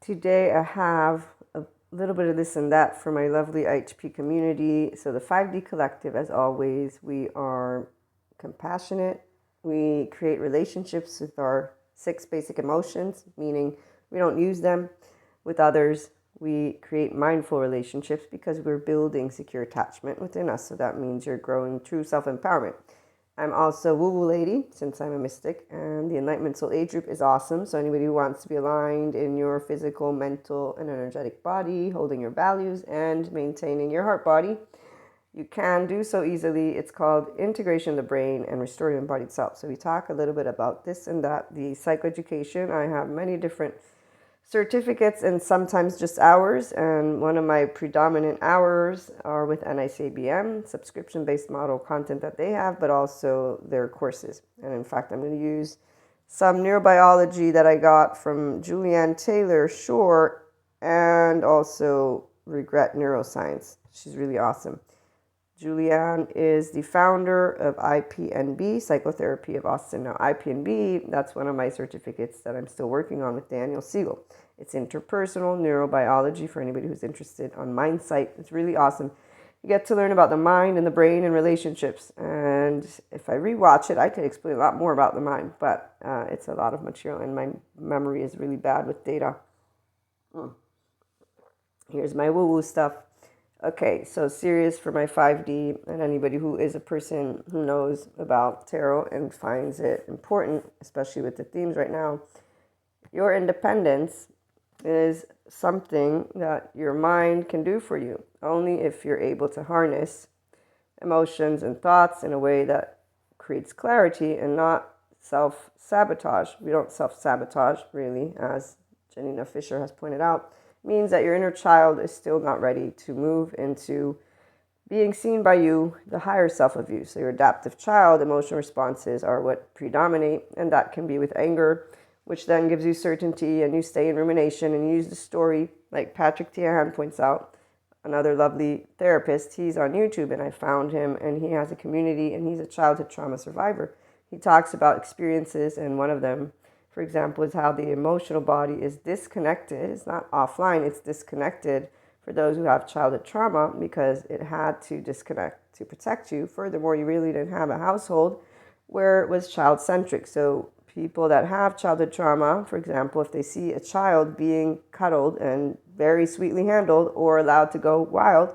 Today I have a little bit of this and that for my lovely IHP community. So the 5D Collective, as always, we are compassionate. We create relationships with our 6 basic emotions, meaning we don't use them with others. We create mindful relationships because we're building secure attachment within us. So that means you're growing true self-empowerment. I'm also woo-woo lady, since I'm a mystic, and the Enlightenment Soul Age group is awesome. So anybody who wants to be aligned in your physical, mental, and energetic body, holding your values, and maintaining your heart body, you can do so easily. It's called Integration of the Brain and Restoring Embodied Self. So we talk a little bit about this and that. The psychoeducation, I have many different certificates and sometimes just hours, and one of my predominant hours are with NICBM, subscription-based model content that they have, but also their courses. And in fact, I'm going to use some neurobiology that I got from Julianne Taylor Shore, and also regret neuroscience. She's really awesome. Julianne is the founder of IPNB, Psychotherapy of Austin. Now, IPNB, that's one of my certificates that I'm still working on with Daniel Siegel. It's interpersonal neurobiology for anybody who's interested on MindSight. It's really awesome. You get to learn about the mind and the brain and relationships. And if I rewatch it, I could explain a lot more about the mind, but it's a lot of material, and my memory is really bad with data. Here's my woo-woo stuff. Okay, so serious for my 5D, and anybody who is a person who knows about tarot and finds it important, especially with the themes right now. Your independence is something that your mind can do for you, only if you're able to harness emotions and thoughts in a way that creates clarity and not self-sabotage. We don't self-sabotage, really, as Janina Fisher has pointed out. Means that your inner child is still not ready to move into being seen by you, the higher self of you. So your adaptive child emotional responses are what predominate, and that can be with anger, which then gives you certainty, and you stay in rumination and use the story, like Patrick Tiahan points out, another lovely therapist. He's on YouTube, and I found him, and he has a community, and he's a childhood trauma survivor. He talks about experiences, and one of them, for example, is how the emotional body is disconnected. It's not offline, it's disconnected for those who have childhood trauma because it had to disconnect to protect you. Furthermore, you really didn't have a household where it was child-centric. So people that have childhood trauma, for example, if they see a child being cuddled and very sweetly handled or allowed to go wild,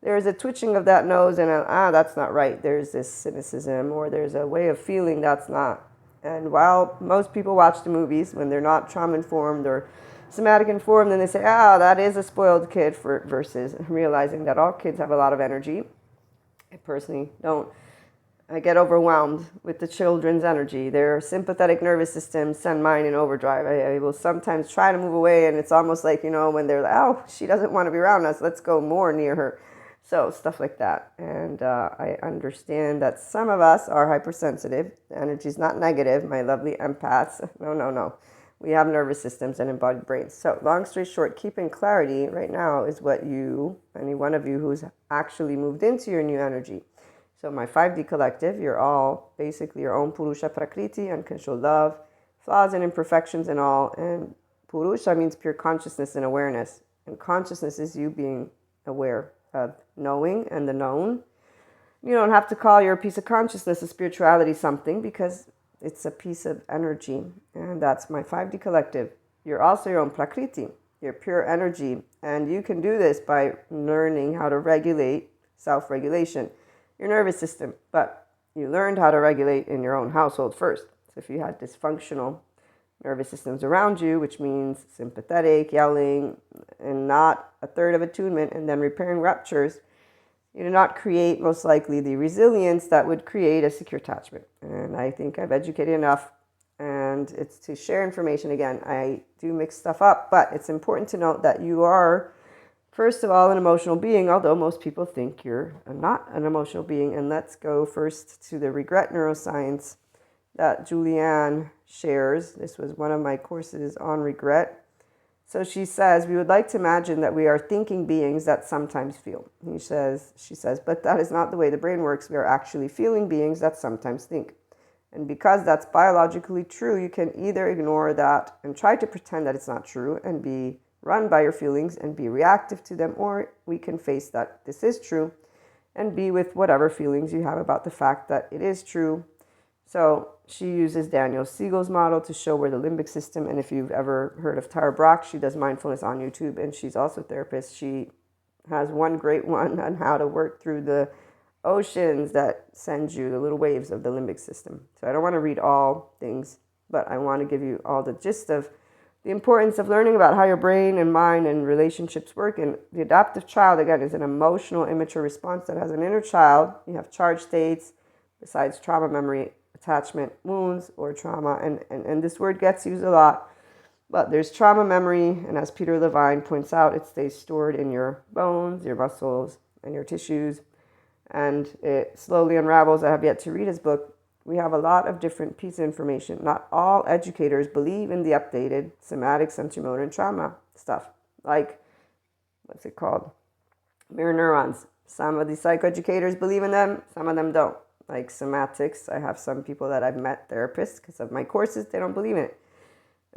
there's a twitching of that nose and that's not right. There's this cynicism, or there's a way of feeling that's not. And while most people watch the movies when they're not trauma-informed or somatic-informed, then they say, that is a spoiled kid, versus realizing that all kids have a lot of energy. I personally don't. I get overwhelmed with the children's energy. Their sympathetic nervous system send mine in overdrive. I will sometimes try to move away, and it's almost like, when they're like, she doesn't want to be around us, let's go more near her. So stuff like that. And I understand that some of us are hypersensitive. The energy is not negative. My lovely empaths. No. We have nervous systems and embodied brains. So long story short, keeping clarity right now is what any one of you who's actually moved into your new energy. So my 5D collective, you're all basically your own Purusha Prakriti, unconditional love, flaws and imperfections and all. And Purusha means pure consciousness and awareness. And consciousness is you being aware of knowing and the known. You don't have to call your piece of consciousness a spirituality something, because it's a piece of energy. And that's my 5D collective. You're also your own Prakriti, your pure energy. And you can do this by learning how to regulate self-regulation, your nervous system. But you learned how to regulate in your own household first. So if you had dysfunctional nervous systems around you, which means sympathetic, yelling, and not a third of attunement, and then repairing ruptures, you do not create, most likely, the resilience that would create a secure attachment. And I think I've educated enough, and it's to share information. Again, I do mix stuff up, but it's important to note that you are, first of all, an emotional being, although most people think you're not an emotional being. And let's go first to the regret neuroscience that Julianne shares. This was one of my courses on regret. So she says, we would like to imagine that we are thinking beings that sometimes feel. She says, but that is not the way the brain works. We are actually feeling beings that sometimes think. And because that's biologically true, you can either ignore that and try to pretend that it's not true and be run by your feelings and be reactive to them, or we can face that this is true and be with whatever feelings you have about the fact that it is true. So she uses Daniel Siegel's model to show where the limbic system, and if you've ever heard of Tara Brach, she does mindfulness on YouTube, and she's also a therapist. She has one great one on how to work through the oceans that send you the little waves of the limbic system. So I don't want to read all things, but I want to give you all the gist of the importance of learning about how your brain and mind and relationships work. And the adaptive child, again, is an emotional, immature response that has an inner child. You have charged states besides trauma, memory, attachment, wounds, or trauma. And this word gets used a lot. But there's trauma memory, and as Peter Levine points out, it stays stored in your bones, your muscles, and your tissues. And it slowly unravels. I have yet to read his book. We have a lot of different pieces of information. Not all educators believe in the updated somatic, sensory, and trauma stuff. Like, what's it called? Mirror neurons. Some of the psychoeducators believe in them, some of them don't. Like somatics, I have some people that I've met, therapists, because of my courses, they don't believe in it.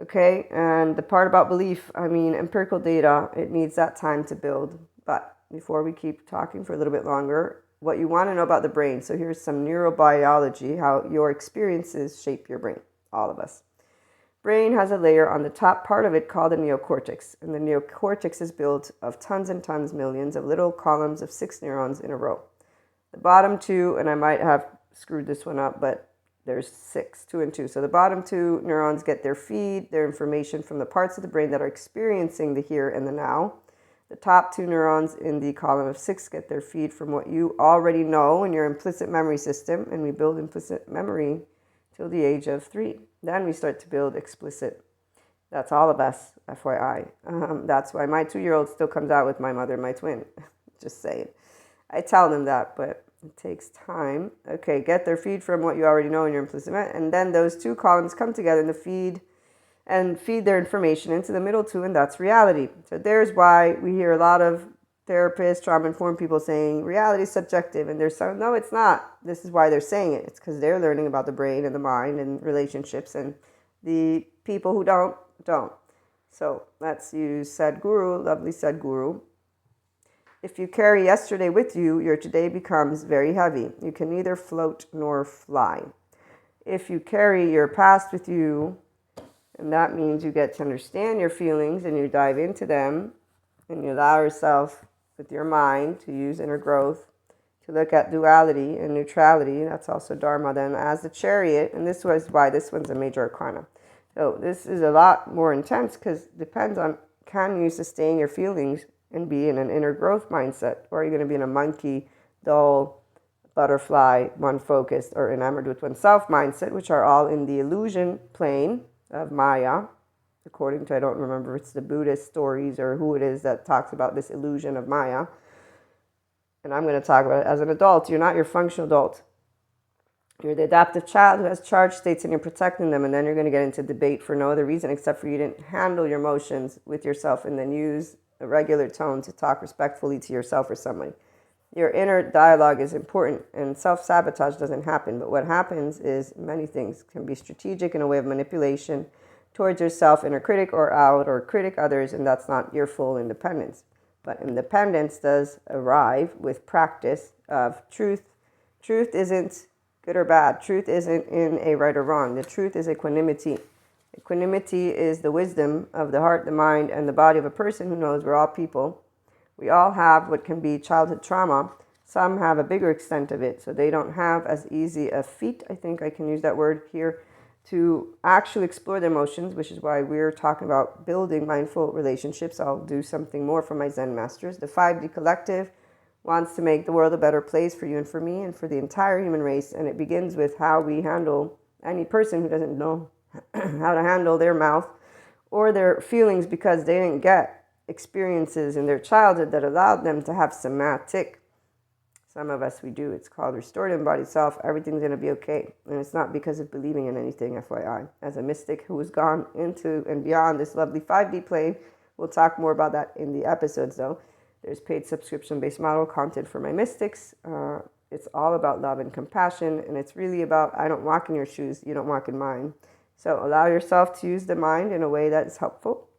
Okay, and the part about belief, I mean, empirical data, it needs that time to build. But before we keep talking for a little bit longer, what you want to know about the brain. So here's some neurobiology, how your experiences shape your brain, all of us. Brain has a layer on the top part of it called the neocortex. And the neocortex is built of tons and tons, millions of little columns of 6 neurons in a row. The bottom 2, and I might have screwed this one up, but there's 6, 2 and 2. So the bottom 2 neurons get their feed, their information from the parts of the brain that are experiencing the here and the now. The top 2 neurons in the column of 6 get their feed from what you already know in your implicit memory system, and we build implicit memory till the age of 3. Then we start to build explicit. That's all of us, FYI. That's why my 2-year-old still comes out with my mother and my twin. Just saying. I tell them that, but it takes time. Okay, get their feed from what you already know in your implicit memory, and then those 2 columns come together in the feed and feed their information into the middle 2, and that's reality. So there's why we hear a lot of therapists, trauma-informed people saying reality is subjective, and they're saying, no, it's not. This is why they're saying it. It's because they're learning about the brain and the mind and relationships, and the people who don't. So let's use Sadhguru, lovely Sadhguru. If you carry yesterday with you, your today becomes very heavy. You can neither float nor fly. If you carry your past with you, and that means you get to understand your feelings and you dive into them, and you allow yourself with your mind to use inner growth, to look at duality and neutrality. That's also Dharma then as the chariot. And this was why this one's a major arcana. So this is a lot more intense because it depends on, can you sustain your feelings and be in an inner growth mindset? Or are you going to be in a monkey, dull, butterfly, one-focused, or enamored with oneself mindset, which are all in the illusion plane of Maya, according to, I don't remember if it's the Buddhist stories or who it is that talks about this illusion of Maya. And I'm going to talk about it as an adult. You're not your functional adult. You're the adaptive child who has charged states and you're protecting them. And then you're going to get into debate for no other reason except for you didn't handle your emotions with yourself and then use a regular tone to talk respectfully to yourself or somebody. Your inner dialogue is important, and self-sabotage doesn't happen. But what happens is many things can be strategic in a way of manipulation towards yourself, inner critic, or out, or critic others, and that's not your full independence. But independence does arrive with practice of truth. Truth isn't good or bad. Truth isn't in a right or wrong. The truth is equanimity. Equanimity is the wisdom of the heart, the mind, and the body of a person who knows we're all people. We all have what can be childhood trauma. Some have a bigger extent of it, so they don't have as easy a feat, I think I can use that word here, to actually explore their emotions, which is why we're talking about building mindful relationships. I'll do something more for my Zen masters. The 5D Collective wants to make the world a better place for you and for me and for the entire human race, and it begins with how we handle any person who doesn't know how to handle their mouth or their feelings because they didn't get experiences in their childhood that allowed them to have somatic. Some of us, we do. It's called restorative embodied self. Everything's going to be okay. And it's not because of believing in anything, FYI. As a mystic who has gone into and beyond this lovely 5D plane, we'll talk more about that in the episodes, though. There's paid subscription-based model content for my mystics. It's all about love and compassion. And it's really about, I don't walk in your shoes. You don't walk in mine. So allow yourself to use the mind in a way that is helpful.